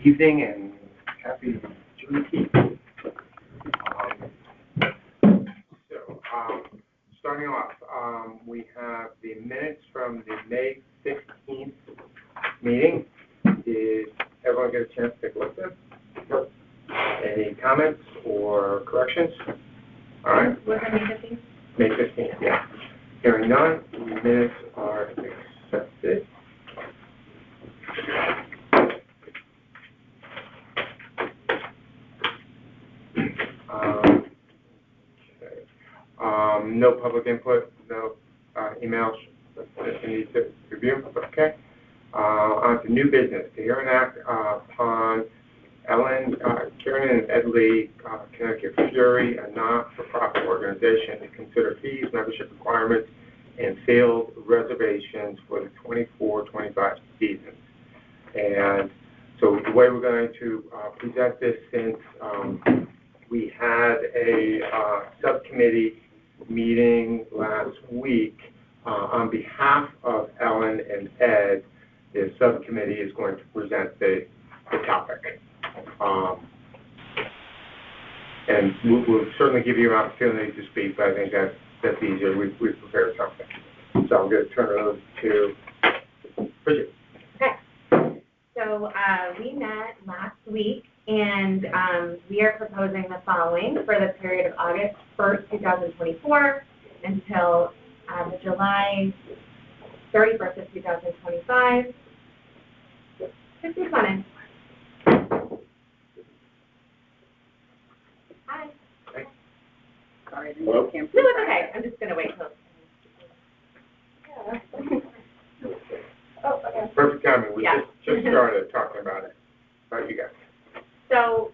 evening and happy Juneteenth. Starting off, we have the minutes from the May 15th meeting. Did everyone get a chance to take a look at them? Any comments or corrections? All right. Was it May 15th? May 15th, yeah. Hearing none, the minutes are accepted. No public input, no emails that you need to review. Okay. On to new business. To hear and act upon Ellen Kiernan and Ed Lee, Connecticut Fury, a not-for-profit organization, to consider fees, membership requirements, and field reservations for the 24-25 season. And so the way we're going to present this, since we had a subcommittee meeting last week, on behalf of Ellen and Ed, the subcommittee is going to present the topic. And we'll certainly give you an opportunity to speak, but I think that's easier. We've prepared something. So I'm going to turn it over to Bridget. Okay. So we met last week, and we are proposing the following for the period of August 1st, 2024 until July 31st of 2025. Just be fun. Hi. Hey. Sorry, Hello? no, it's okay. I'm just going to wait till. Yeah. Oh, okay. Perfect timing. We Yeah. just started talking about it. All right, you guys. So,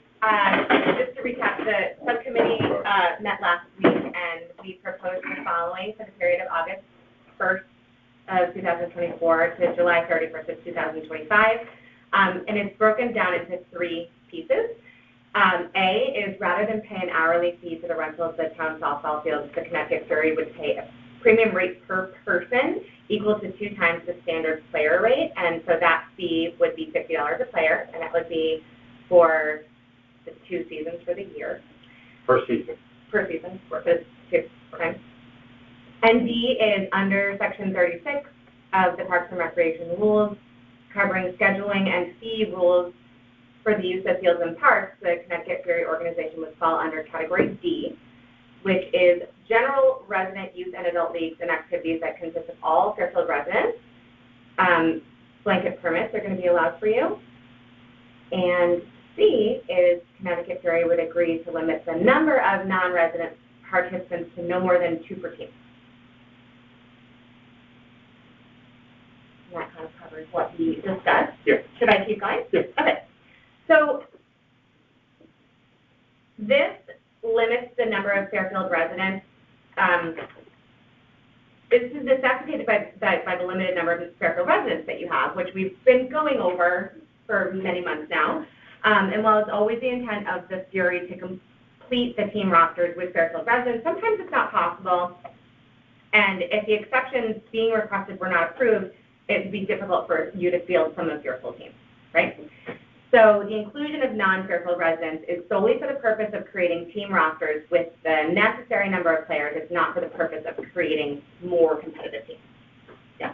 just to recap, the subcommittee met last week, and we proposed the following for the period of August 1st of 2024 to July 31st of 2025. And it's broken down into three pieces. A is, rather than pay an hourly fee for the rental of the town softball field, the Connecticut Fury would pay a premium rate per person equal to 2 times the standard player rate. And so that fee would be $50 a player, and that would be for the 2 seasons for the year. Per season. Per season, for the 2 times. And D is under Section 36 of the Parks and Recreation rules, covering scheduling and fee rules for the use of fields and parks. The Connecticut Fury organization would fall under Category D, which is general resident youth and adult leagues and activities that consist of all Fairfield residents. Blanket permits are going to be allowed for you. And C is Connecticut Fury would agree to limit the number of non-resident participants to no more than 2 per team. And that kind of covers what we discussed. Yeah. Should I keep going? Yeah. Okay. So this limits the number of Fairfield residents. This is necessitated by the limited number of Fairfield residents that you have, which we've been going over for many months now. And while it's always the intent of the Fury to complete the team rosters with Fairfield residents, sometimes it's not possible. And if the exceptions being requested were not approved, it would be difficult for you to field some of your full teams, right? So the inclusion of non-Fairfield residents is solely for the purpose of creating team rosters with the necessary number of players. It's not for the purpose of creating more competitive teams. Yeah.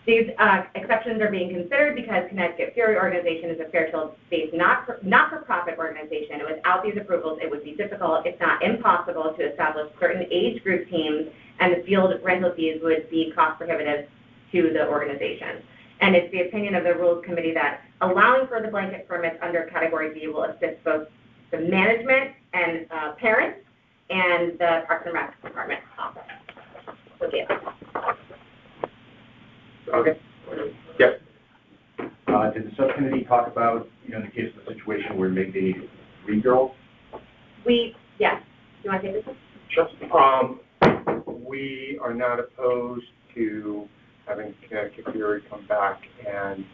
These exceptions are being considered because Connecticut Fury organization is a Fairfield-based not-for-profit organization, and without these approvals, it would be difficult, if not impossible, to establish certain age group teams, and the field rental fees would be cost-prohibitive to the organization. And it's the opinion of the Rules Committee that allowing for the blanket permits under Category D will assist both the management and parents and the Parks and Rec Department office. Okay. Okay. Yes. Did the subcommittee talk about, in the case of a situation where maybe 3 girls? Yes. Do you want to take this one? Sure. We are not opposed to having Connecticut Fury come back and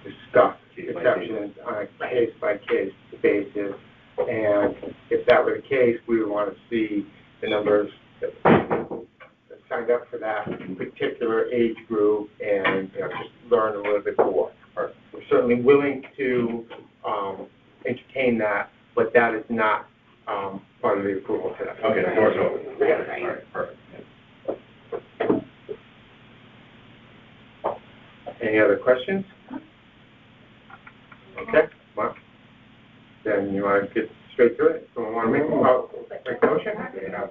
discuss exceptions on a case-by-case basis. And if that were the case, we would want to see the numbers that signed up for that particular age group and just learn a little bit more. We're certainly willing to entertain that, but that is not part of the approval today. Okay, the door's open. Yeah. All right, perfect. Any other questions? Okay, well, then you want to get straight to it? Someone want to make a motion? Yeah.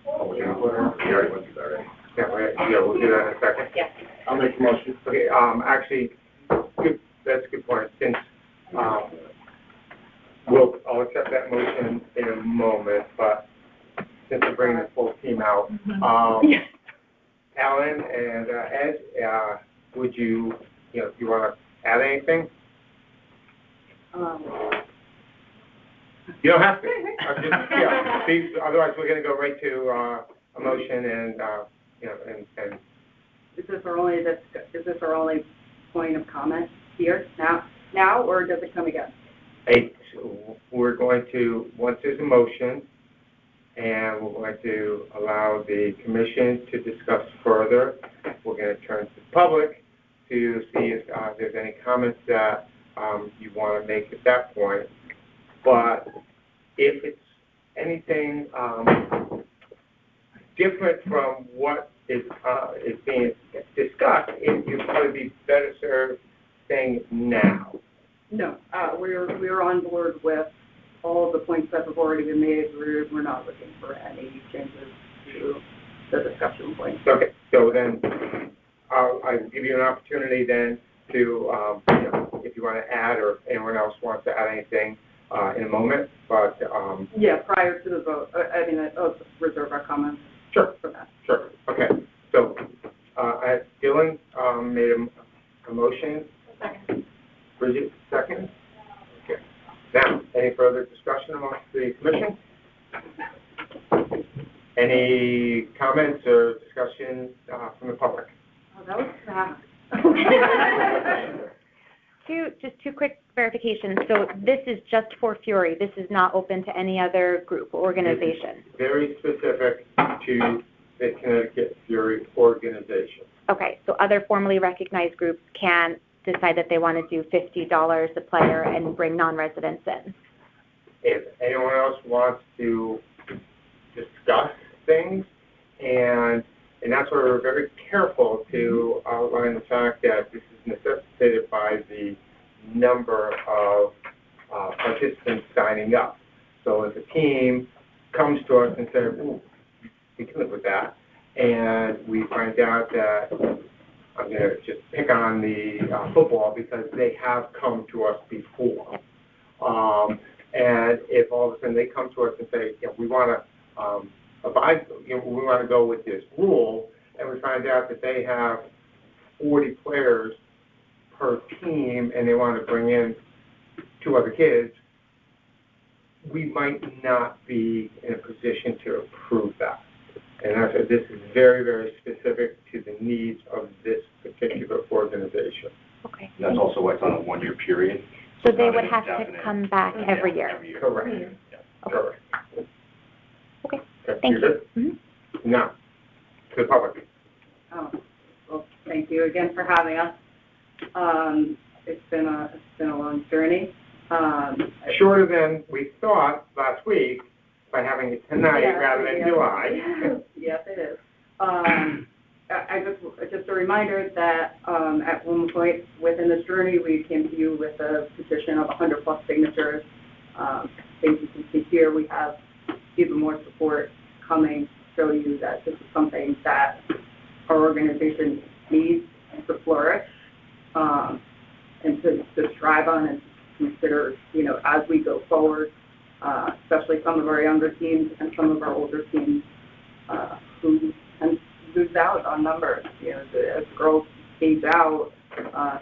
Oh, we already went through that already. Yeah, we'll do that in a second. Yes. I'll make a motion. Okay, actually, that's a good point, since, I'll accept that motion in a moment, but since we're bringing the full team out, Alan and Ed, would you want to add anything? You don't have to. Otherwise we're going to go right to a motion and, and Is this our only point of comment here, now, or does it come again? we're going to, once there's a motion, and we're going to allow the commission to discuss further. We're going to turn to the public to see if there's any comments that you want to make at that point. But if it's anything different from what is being discussed, you'd probably be better served saying now. No, we're on board with all of the points that have already been made. We're not looking for any changes to the discussion points. Okay, so then I'll give you an opportunity then to, if you want to add or anyone else wants to add anything in a moment, but... yeah, prior to the vote, I'll reserve our comments Sure. for that. Sure, okay. So Dylan made a motion. Second. Bridget, second. Okay. Now, any further discussion amongst the commission? Any comments or discussion from the public? Oh, that was fast. Just two quick verifications. So this is just for Fury. This is not open to any other group or organization. It's very specific to the Connecticut Fury organization. Okay, so other formally recognized groups can decide that they want to do $50 a player and bring non-residents in. If anyone else wants to discuss things, and that's where we're very careful to outline the fact that this is necessitated by the number of participants signing up. So if a team comes to us and says, ooh, we can live with that, and we find out that, I'm going to just pick on the football because they have come to us before. And if all of a sudden they come to us and say, we want to we want to go with this rule, and we find out that they have 40 players per team and they want to bring in 2 other kids, we might not be in a position to approve that. And this is very, very specific to the needs of this particular organization. Okay. And that's also what's on a 1-year period. So It's they not would an have to indefinite- come back every year. Every year. Correct. Yeah. Correct. Okay. Okay, Thank you good? you. Now, to the public. Well, thank you again for having us. It's been a long journey. Shorter than we thought last week by having it tonight rather than July. Yes, it is. Just a reminder that at one point within this journey, we came to you with a petition of 100+ signatures. Things you can see here, we have even more support coming to show you that this is something that our organization needs to flourish and to strive on and consider, as we go forward, especially some of our younger teams and some of our older teams who tend to lose out on numbers. As girls age out,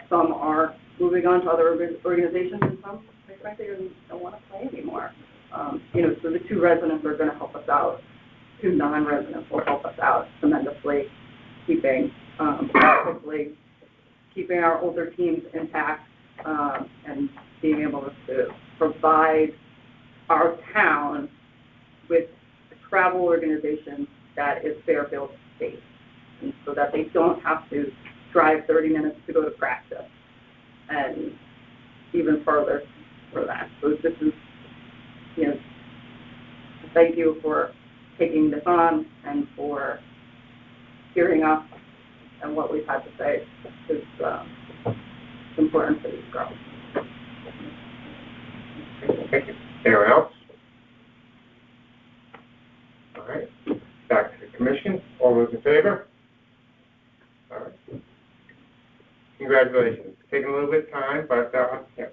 some are moving on to other organizations, and some, quite frankly, don't want to play anymore. So the 2 residents are going to help us out. 2 non-residents will help us out tremendously, hopefully keeping our older teams intact and being able to provide our town with a travel organization that is Fairfield safe, and so that they don't have to drive 30 minutes to go to practice. And even further for that. So this is, you know, thank you for taking this on and for hearing us and what we've had to say. It's important for these girls. Thank you. Anyone else? All right, back to the commission. All those in favor? All right. Congratulations. It's taken a little bit of time, but yeah.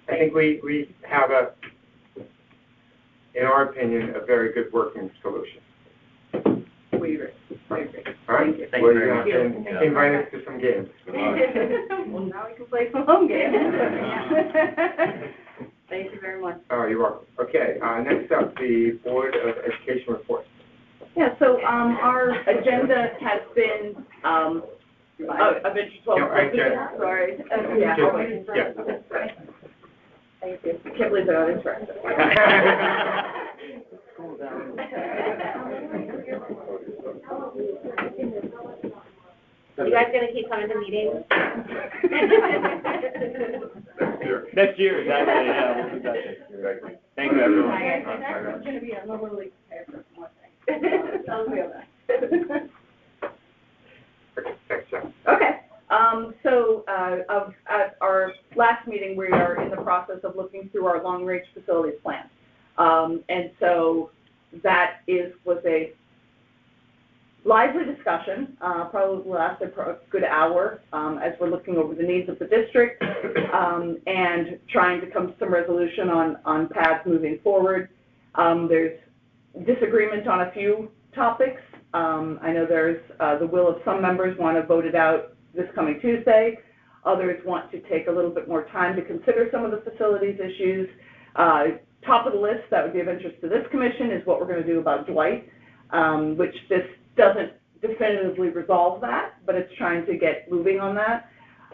I think we have in our opinion, a very good working solution. We agree. All right? Thank you. Thank you very much. And invite us to some games. Well, now we can play some home games. Thank you very much. Oh, you're welcome. Okay, next up, the Board of Education report. Yeah, so, our agenda has been, I've been No, I just- sorry. Yeah, Just- I'll wait. yeah. Thank you. I can't believe they're not interested. You guys gonna keep coming to meetings? Next year, exactly, yeah, we'll do that next year. Exactly. Thank you, everyone. It's gonna be a normally prepared for one thing. I'll feel that. Thanks, Jeff. Okay, so, at our last meeting, we are in the process of looking through our long-range facilities plan. And so that was a lively discussion, probably lasted for a good hour, as we're looking over the needs of the district, and trying to come to some resolution on paths moving forward. There's disagreement on a few topics. I know there's the will of some members want to vote it out this coming Tuesday. Others want to take a little bit more time to consider some of the facilities issues. Top of the list that would be of interest to this commission is what we're going to do about Dwight, which this doesn't definitively resolve that, but it's trying to get moving on that.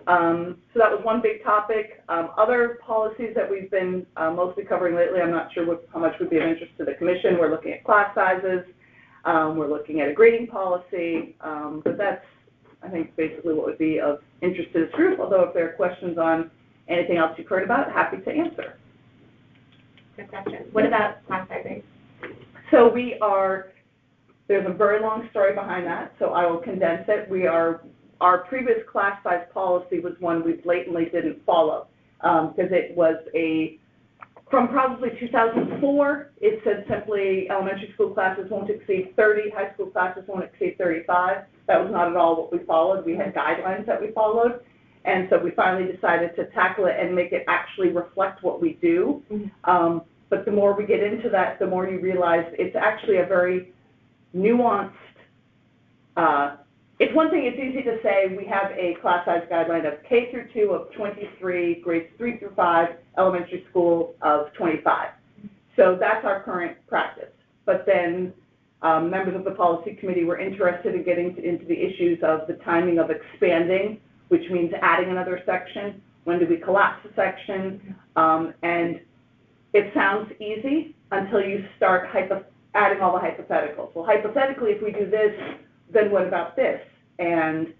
So that was one big topic. Other policies that we've been mostly covering lately, I'm not sure how much would be of interest to the commission. We're looking at class sizes. We're looking at a grading policy, but that's, I think, basically what would be of interest to this group, although if there are questions on anything else you've heard about, happy to answer. Good question. What about class sizing? So there's a very long story behind that, so I will condense it. Our previous class size policy was one we blatantly didn't follow, because it was from probably 2004, it said simply elementary school classes won't exceed 30, high school classes won't exceed 35. That was not at all what we followed. We had guidelines that we followed. And so we finally decided to tackle it and make it actually reflect what we do. Mm-hmm. But the more we get into that, the more you realize it's actually a very nuanced, it's one thing, it's easy to say we have a class size guideline of K through 2 of 23, grades 3 through 5, elementary school of 25. So that's our current practice. But then members of the policy committee were interested in getting into the issues of the timing of expanding, which means adding another section. When do we collapse a section? And it sounds easy until you start adding all the hypotheticals. Well, hypothetically, if we do this, then what about this? And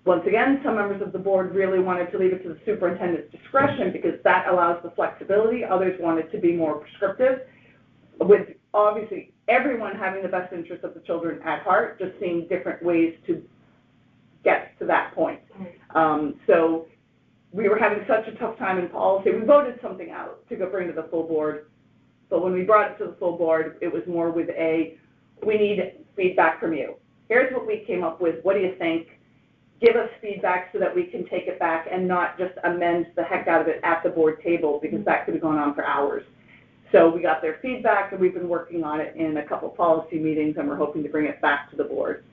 once again, some members of the board really wanted to leave it to the superintendent's discretion because that allows the flexibility. Others wanted to be more prescriptive, with obviously everyone having the best interest of the children at heart, just seeing different ways to get to that point. So we were having such a tough time in policy. We voted something out to go bring to the full board, but when we brought it to the full board, it was more with we need feedback from you. Here's what we came up with. What do you think? Give us feedback so that we can take it back and not just amend the heck out of it at the board table, because that could have gone on for hours. So we got their feedback, and we've been working on it in a couple policy meetings, and we're hoping to bring it back to the board.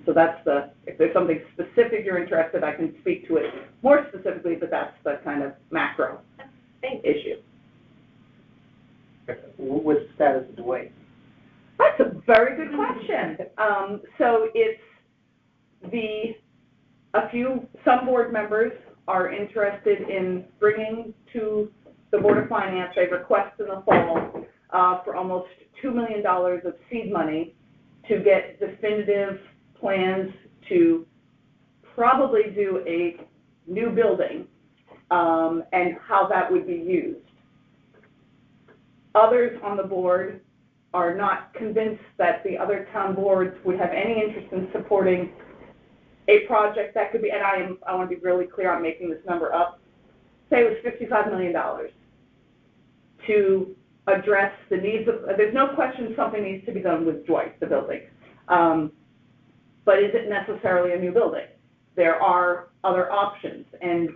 So that's if there's something specific you're interested, I can speak to it more specifically, but that's the kind of macro issue. What's the status of Dwight? That's a very good question. So it's some board members are interested in bringing to the Board of Finance a request in the fall for almost $2 million of seed money to get definitive plans to probably do a new building and how that would be used. Others on the board are not convinced that the other town boards would have any interest in supporting a project that could be, and I want to be really clear on making this number up, say it was $55 million to address the needs of, there's no question something needs to be done with Dwight, the building. But is it necessarily a new building? There are other options, and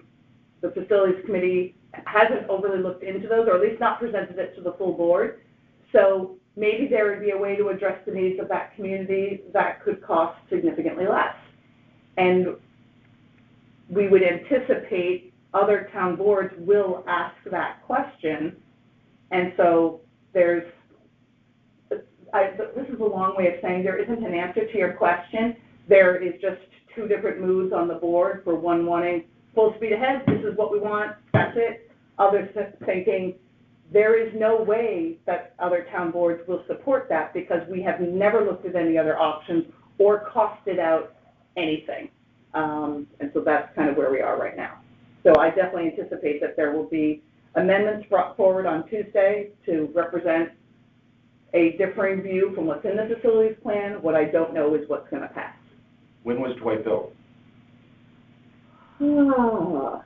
the facilities committee hasn't overly looked into those, or at least not presented it to the full board. So maybe there would be a way to address the needs of that community that could cost significantly less. And we would anticipate other town boards will ask that question. And so this is a long way of saying there isn't an answer to your question. There is just two different moods on the board, for one wanting full speed ahead, this is what we want, that's it. Others thinking there is no way that other town boards will support that because we have never looked at any other options or costed out anything. And so that's kind of where we are right now. So I definitely anticipate that there will be amendments brought forward on Tuesday to represent a differing view from what's in the facilities plan. What I don't know is what's going to pass. When was Dwight built? I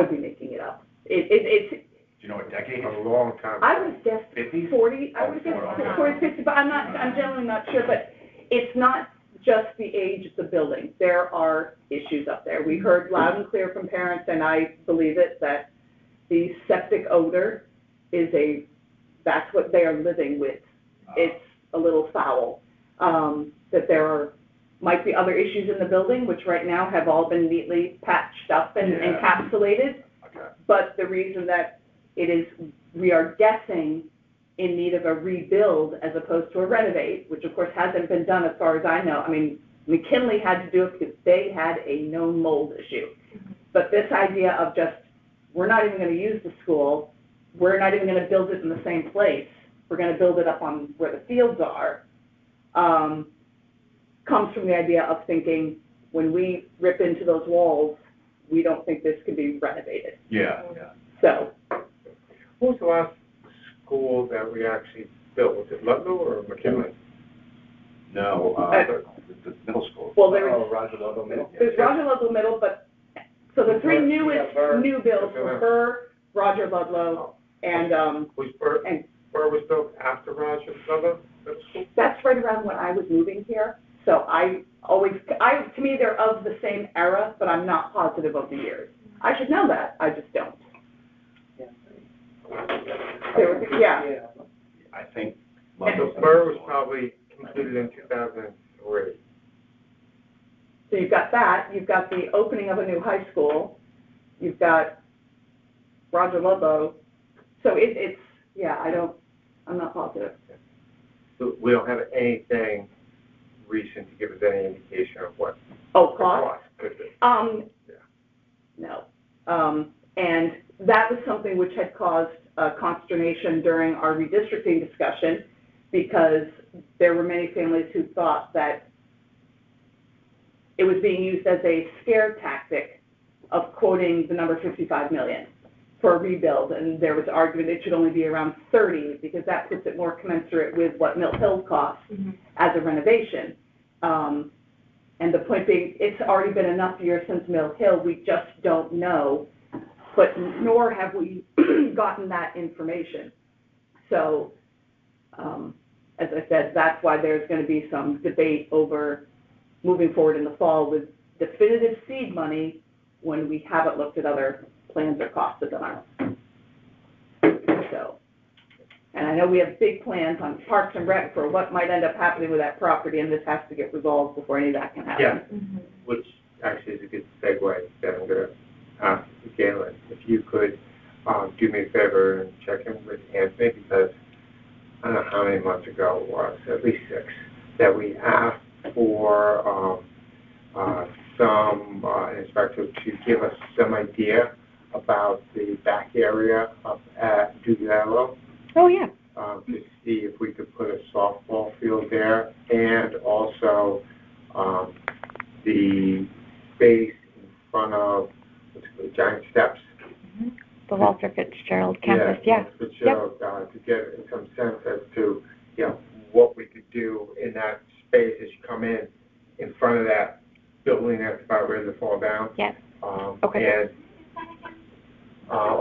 would be making it up. It's Do you know a decade? A long time. I would guess 50s? 40, I would guess 40, 50, but I'm generally not sure, but it's not just the age of the building. There are issues up there. We heard loud and clear from parents, and I believe it, that the septic odor is that's what they are living with. It's a little foul. That there might be other issues in the building, which right now have all been neatly patched up and encapsulated. Okay. But the reason that we are guessing in need of a rebuild as opposed to a renovate, which of course hasn't been done as far as I know. I mean, McKinley had to do it because they had a known mold issue. But this idea of just, we're not even going to use the school, we're not even going to build it in the same place, we're going to build it up on where the fields are, comes from the idea of thinking, when we rip into those walls, we don't think this can be renovated. Yeah. So, What was the last school that we actually built? Was it Ludlow or McKinley? No, the middle school. well, there's Roger Ludlow Middle. Roger Ludlow Middle, but, so the three newest new builds were Burr, Roger Ludlow, and, Was Burr was built after Roger Ludlow Middle School? that's right around when I was moving here. So to me, they're of the same era, but I'm not positive of the years. I should know that, I just don't. Yeah. I think So Ludlow. Burr was probably completed in 2003. So you've got that, you've got the opening of a new high school, you've got Roger Ludlow. So I'm not positive. So we don't have anything recent to give us any indication of what Oh, the cost? cost could be. No. And that was something which had caused consternation during our redistricting discussion, because there were many families who thought that it was being used as a scare tactic of quoting the number 55 million for a rebuild, and there was argument it should only be around 30 because that puts it more commensurate with what Mill Hill costs as a renovation. And the point being, it's already been enough years since Mill Hill, we just don't know, but nor have we gotten that information. So, as I said, that's why there's going to be some debate over moving forward in the fall with definitive seed money when we haven't looked at other plans or costs of them. So, and I know we have big plans on Parks and Rec for what might end up happening with that property, and this has to get resolved before any of that can happen. Yeah, which actually is a good segue that I'm going to ask Galen, if you could do me a favor and check in with Anthony, because I don't know how many months ago it was, at least 6, that we asked for some inspector to give us some idea about the back area up at Dugallo. Oh, yeah. To see if we could put a softball field there, and also the space in front of giant steps. The Walter Fitzgerald campus, yeah. Fitzgerald, to get some sense as to, what we could do in that space as you come in front of that building that's about ready to fall down. Yeah. Okay. And,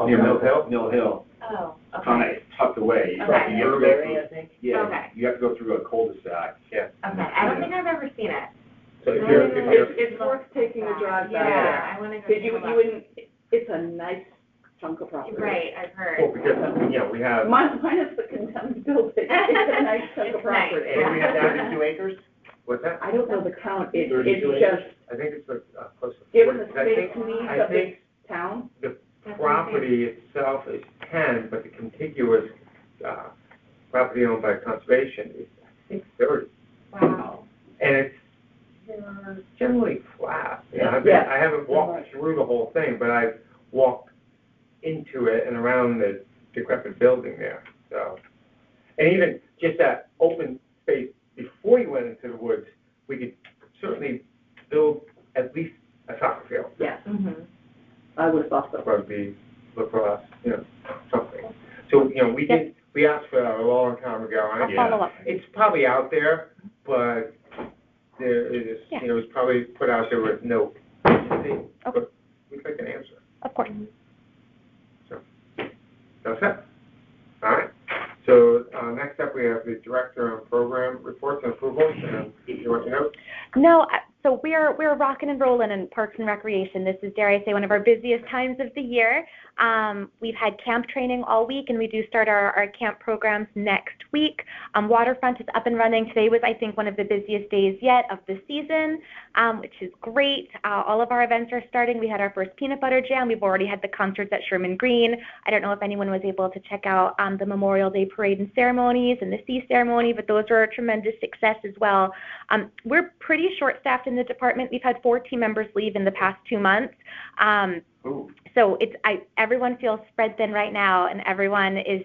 Near Mill Hill? Mill Hill. Oh, Kind okay. of tucked away. Okay. You have to go Burberry, I through, think. yeah, Okay. you have to go through a cul-de-sac. Yeah. Okay, I don't think I've ever seen it. So if you're, It's worth taking a drive back there. Yeah, I wanna go. Because you take a look. wouldn't, it's a nice chunk of property. Right, I've heard. well, because, we have, Minus the condemned building, it's a nice chunk of It's nice. property. and we have 32 acres? What's that? I don't know the count, it's 32 just, I think it's close to 40. given the 'cause I space think- needs I of this think town, the property itself is 10, but the contiguous, property owned by conservation is, I think, 30. Wow. And it's, generally flat. Yeah. I haven't walked through the whole thing, but I've walked into it and around the decrepit building there, so. And even just that open space before you went into the woods, we could certainly build at least a soccer field. yes, Mm-hmm. I would have thought so. Rugby, lacrosse, something. So, we asked for that a long time ago. and I'll follow up. It's probably out there, but there is, Yeah. it's probably put out there with no urgency. Okay. But we'd like an answer. Of course. That's it. All right. So, next up, we have the Director on Program Reports and Approvals, and you want to know? No, so we're rocking and rolling in Parks and Recreation. This is, dare I say, one of our busiest times of the year. We've had camp training all week, and we do start our camp programs next week. Waterfront is up and running. Today was, I think, one of the busiest days yet of the season, which is great. All of our events are starting. We had our first peanut butter jam. We've already had the concerts at Sherman Green. I don't know if anyone was able to check out the Memorial Day parade and ceremonies and the sea ceremony, but those were a tremendous success as well. We're pretty short-staffed in the department. We've had 4 team members leave in the past 2 months. So everyone feels spread thin right now, and everyone is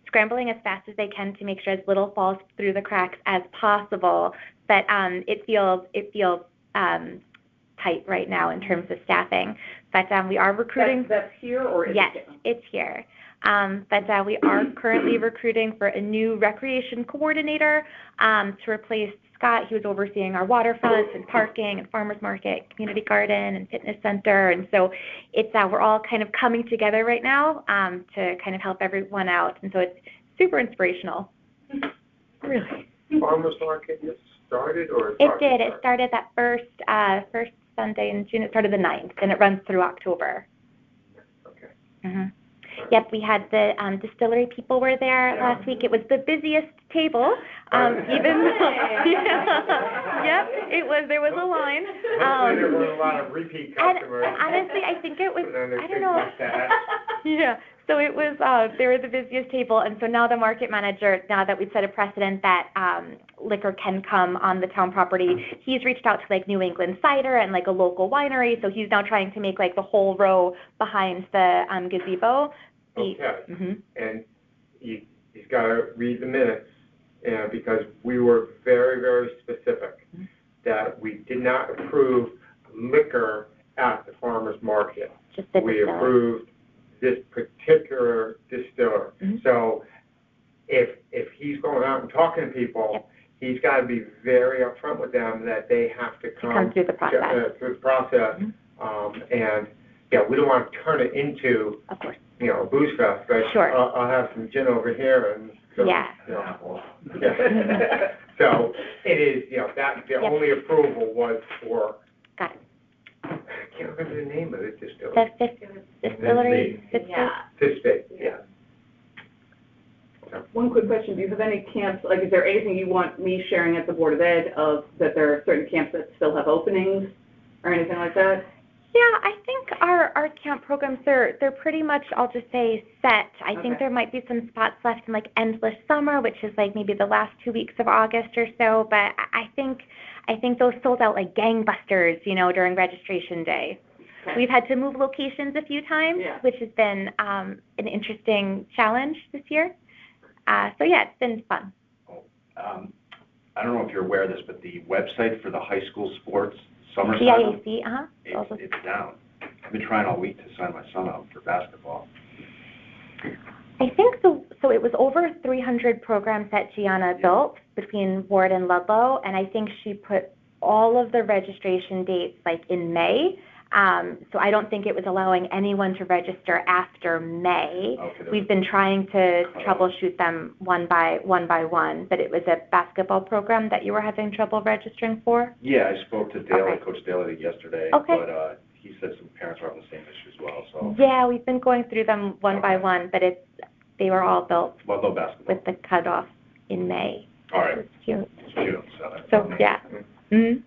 scrambling as fast as they can to make sure as little falls through the cracks as possible. But it feels tight right now in terms of staffing. But we are recruiting. That's here, or is Yes, it? it's here. But we are currently recruiting for a new recreation coordinator to replace Scott. He was overseeing our waterfront and parking and farmers market, community garden and fitness center. And so it's we're all kind of coming together right now to kind of help everyone out. And so it's super inspirational. Really. Farmers Market just started, or? It did. It started that first Sunday in June. It started the 9th, and it runs through October. Okay. Mm-hmm. Yep, we had the distillery people were there last week. It was the busiest table, even though, yep, it was. There was a line. Hopefully there were a lot of repeat customers. And honestly, I think it was. And then they I don't take know. mustache. Yeah. So it was. They were the busiest table, and so now the market manager, now that we've set a precedent that liquor can come on the town property, he's reached out to like New England Cider and like a local winery. So he's now trying to make like the whole row behind the gazebo. Okay. Mm-hmm. And he's got to read the minutes, because we were very, very specific that we did not approve liquor at the farmer's market. Just the We distiller. approved this particular distiller. Mm-hmm. So if he's going out and talking to people, Yep. he's got to be very upfront with them that they have to come through the process. through the process. Mm-hmm. And we don't want to turn it into Of course. a booze fest. Like, Sure. I'll have some gin over here and so, Yeah. yeah. So it is, that the Yep. only approval was for, Got it. I can't remember the name of it, distillery. The fifth distillery. Yeah. This big, yeah. One quick question, do you have any camps, like, is there anything you want me sharing at the Board of Ed of, that there are certain camps that still have openings, or anything like that? Yeah, I think our camp programs, they're pretty much, I'll just say, set. I think Okay. there might be some spots left in like Endless Summer, which is like maybe the last 2 weeks of August or so, but I think those sold out like gangbusters, during registration day. Okay. We've had to move locations a few times, Yeah. which has been an interesting challenge this year. So yeah, it's been fun. I don't know if you're aware of this, but the website for the high school sports summer soccer, GIAC, it's down. I've been trying all week to sign my son up for basketball. I think so it was over 300 programs that Gianna built between Ward and Ludlow, and I think she put all of the registration dates like in May. So I don't think it was allowing anyone to register after May. Okay, We've been trying to troubleshoot them one by one, but it was a basketball program that you were having trouble registering for? Yeah, I spoke to Daly, Okay. Coach Daly yesterday, Okay. but he said some parents were having the same issue as well, so. Yeah, we've been going through them one by one, but they were all built Ludlow basketball. with the cutoff in May. All right. It's cute. It's June, so. So, yeah. Mm-hmm.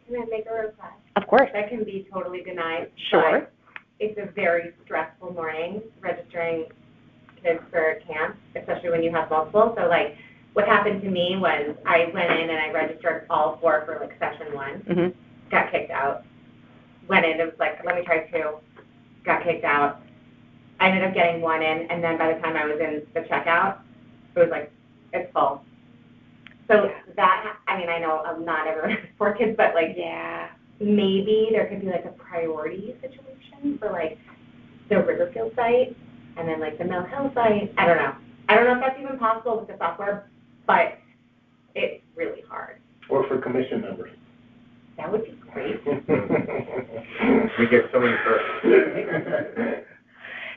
Can I make a request? Of course. That can be totally denied. Sure. But it's a very stressful morning registering kids for camp, especially when you have multiple. So like, what happened to me was I went in and I registered all 4 for like session 1, Mm-hmm. got kicked out. Went in, it was like, let me try 2, got kicked out. I ended up getting 1 in, and then by the time I was in the checkout, it was like, it's full. So that, I mean, I know not everyone has 4 kids, but like, Yeah. maybe there could be like a priority situation for like the Riverfield site and then like the Mill Hill site. I don't know. I don't know if that's even possible with the software, but it's really hard. Or for commission members. That would be great. We get so many firsts.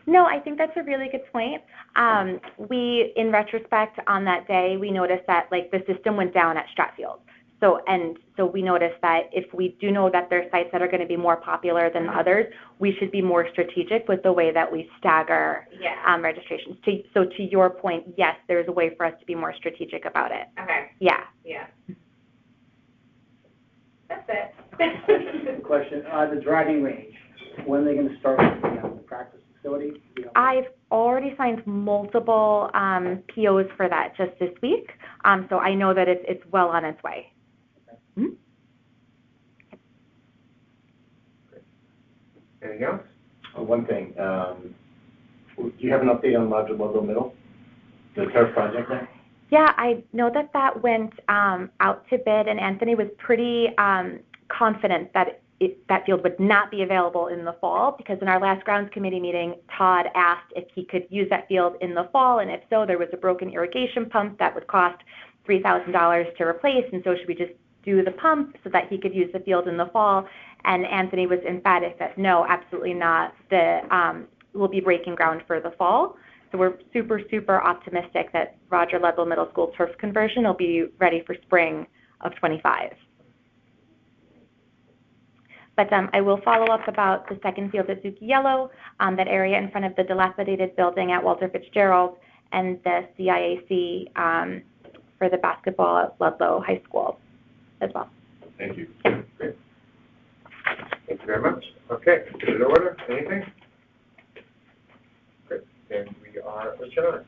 No, I think that's a really good point. We, in retrospect, on that day, we noticed that like the system went down at Stratfield. So we noticed that if we do know that there are sites that are going to be more popular than others, we should be more strategic with the way that we stagger Yeah. registrations. So to your point, yes, there's a way for us to be more strategic about it. Okay. Yeah. Yeah. That's it. Question, the driving range, when are they gonna start with the practice facility? You know? I've already signed multiple POs for that just this week, so I know that it's well on its way. Mhm. Anything else? One thing, do you have an update on Roger Ludlow Middle? The turf project there? Yeah, I know that went out to bid, and Anthony was pretty confident that that field would not be available in the fall, because in our last grounds committee meeting, Todd asked if he could use that field in the fall, and if so, there was a broken irrigation pump that would cost $3,000 to replace, and so should we just do the pump so that he could use the field in the fall? And Anthony was emphatic that no, absolutely not. We'll be breaking ground for the fall. So we're super, super optimistic that Roger Ludlow Middle School turf conversion will be ready for spring of 25. But I will follow up about the second field at Zucchi Yellow, that area in front of the dilapidated building at Walter Fitzgerald, and the CIAC for the basketball at Ludlow High School as well. Thank you. Great. Thank you very much. Okay, consider order. Anything? Good. Then we are adjourned.